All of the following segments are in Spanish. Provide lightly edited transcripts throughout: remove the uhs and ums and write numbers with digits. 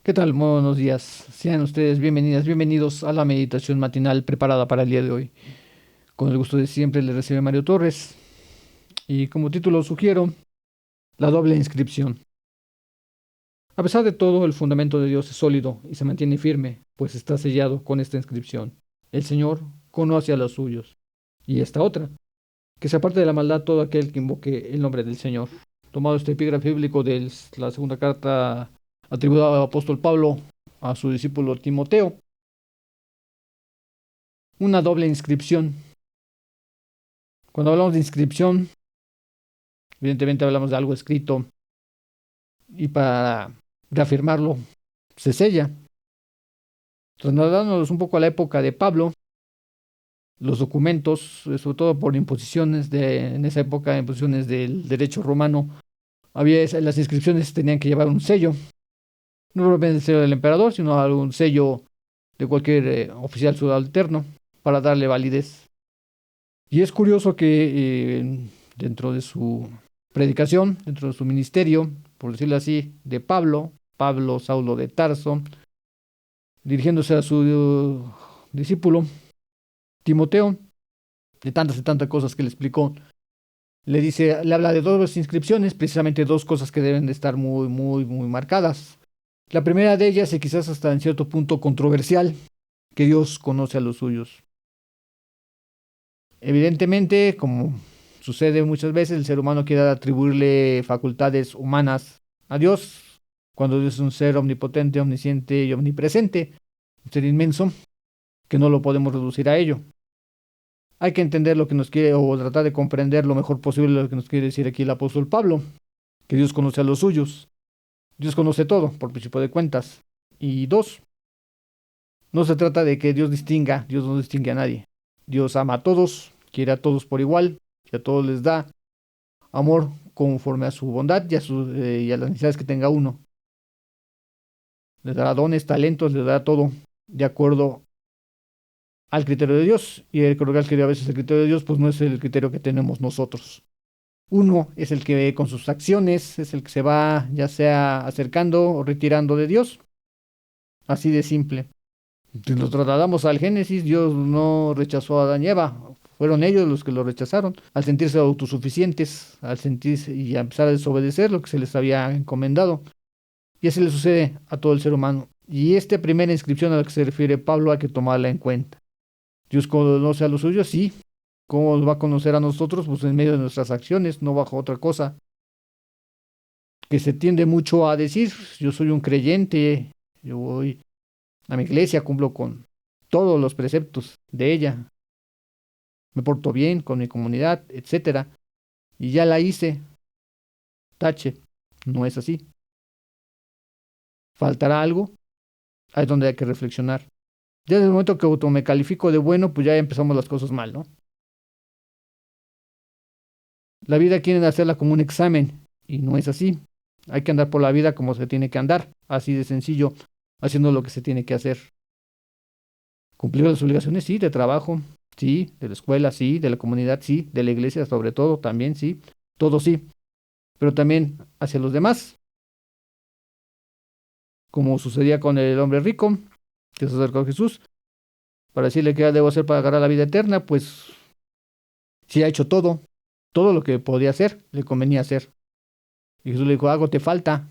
¿Qué tal? Muy buenos días. Sean ustedes bienvenidas, bienvenidos a la meditación matinal preparada para el día de hoy. Con el gusto de siempre le recibe Mario Torres y como título sugiero la doble inscripción. A pesar de todo, el fundamento de Dios es sólido y se mantiene firme, pues está sellado con esta inscripción. El Señor conoce a los suyos. Y esta otra, que se aparte de la maldad todo aquel que invoque el nombre del Señor. Tomado este epígrafe bíblico de la segunda carta atribuida al apóstol Pablo a su discípulo Timoteo. Una doble inscripción. Cuando hablamos de inscripción, evidentemente hablamos de algo escrito y para reafirmarlo se sella. Trasladándonos un poco a la época de Pablo, los documentos, sobre todo por imposiciones en esa época, imposiciones del derecho romano, las inscripciones tenían que llevar un sello, no propiamente el sello del emperador, sino algún sello de cualquier oficial subalterno para darle validez. Y es curioso que dentro de su predicación, dentro de su ministerio, por decirlo así, de Pablo Saulo de Tarso, dirigiéndose a su discípulo Timoteo, de tantas y tantas cosas que le explicó, le habla de dos inscripciones, precisamente dos cosas que deben de estar muy, muy, muy marcadas. La primera de ellas, y quizás hasta en cierto punto controversial, que Dios conoce a los suyos. Evidentemente, como sucede muchas veces, el ser humano quiere atribuirle facultades humanas a Dios, cuando Dios es un ser omnipotente, omnisciente y omnipresente, un ser inmenso, que no lo podemos reducir a ello. Hay que entender lo que nos quiere, o tratar de comprender lo mejor posible lo que nos quiere decir aquí el apóstol Pablo, que Dios conoce a los suyos. Dios conoce todo, por principio de cuentas. Y dos, no se trata de que Dios no distingue a nadie. Dios ama a todos, quiere a todos por igual, y a todos les da amor conforme a su bondad y a las necesidades que tenga uno. Les dará dones, talentos, les dará todo de acuerdo al criterio de Dios. Y el que a veces el criterio de Dios pues no es el criterio que tenemos nosotros. Uno es el que con sus acciones es el que se va ya sea acercando o retirando de Dios. Así de simple. Si lo trasladamos al Génesis, Dios no rechazó a Adán y Eva. Fueron ellos los que lo rechazaron, al sentirse autosuficientes, al sentirse y a empezar a desobedecer lo que se les había encomendado. Y así le sucede a todo el ser humano. Y esta primera inscripción a la que se refiere Pablo hay que tomarla en cuenta. Dios conoce a los suyos, sí. ¿Cómo nos va a conocer a nosotros? Pues en medio de nuestras acciones, no bajo otra cosa. Que se tiende mucho a decir, yo soy un creyente, yo voy a mi iglesia, cumplo con todos los preceptos de ella, me porto bien con mi comunidad, etcétera. Y ya la hice, tache. No es así. ¿Faltará algo? Ahí es donde hay que reflexionar. Ya desde el momento que auto me califico de bueno, pues ya empezamos las cosas mal, ¿no? La vida quieren hacerla como un examen y no es así. Hay que andar por la vida como se tiene que andar, así de sencillo, haciendo lo que se tiene que hacer. Cumplir las obligaciones, sí, de trabajo, sí, de la escuela, sí, de la comunidad, sí, de la iglesia, sobre todo, también, sí, todo sí, pero también hacia los demás, como sucedía con el hombre rico que se acercó a Jesús para decirle qué debo hacer para agarrar la vida eterna, pues sí ha hecho todo, todo lo que podía hacer, le convenía hacer. Y Jesús le dijo, algo te falta,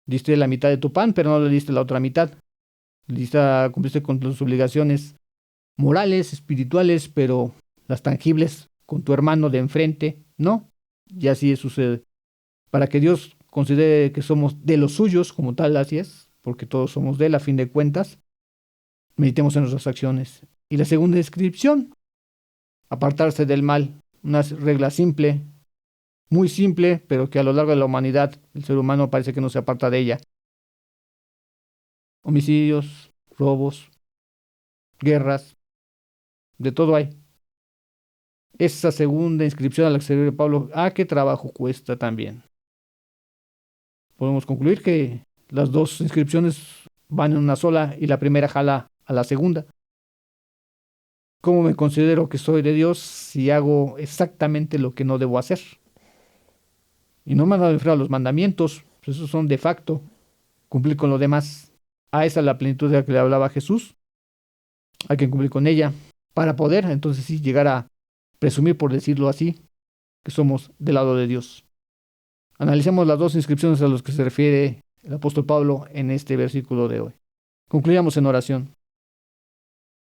diste la mitad de tu pan, pero no le diste la otra mitad. Cumpliste con tus obligaciones morales, espirituales, pero las tangibles con tu hermano de enfrente, no. Y así sucede. Para que Dios considere que somos de los suyos, como tal, así es, porque todos somos de él a fin de cuentas, meditemos en nuestras acciones. Y la segunda descripción, apartarse del mal, una regla simple, muy simple, pero que a lo largo de la humanidad el ser humano parece que no se aparta de ella. Homicidios, robos, guerras, de todo hay. Esa segunda inscripción a la que se refiere Pablo, qué trabajo cuesta también. Podemos concluir que las dos inscripciones van en una sola y la primera jala a la segunda. ¿Cómo me considero que soy de Dios si hago exactamente lo que no debo hacer? Y no me van a referir a los mandamientos, pues esos son de facto. cumplir con lo demás. A esa es la plenitud de la que le hablaba Jesús. Hay que cumplir con ella para poder entonces sí llegar a presumir, por decirlo así, que somos del lado de Dios. Analicemos las dos inscripciones a las que se refiere el apóstol Pablo en este versículo de hoy. Concluyamos en oración.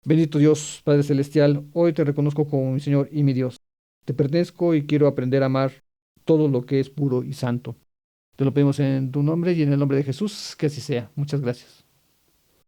Bendito Dios, Padre Celestial, hoy te reconozco como mi Señor y mi Dios. Te pertenezco y quiero aprender a amar todo lo que es puro y santo. Te lo pedimos en tu nombre y en el nombre de Jesús, que así sea. Muchas gracias.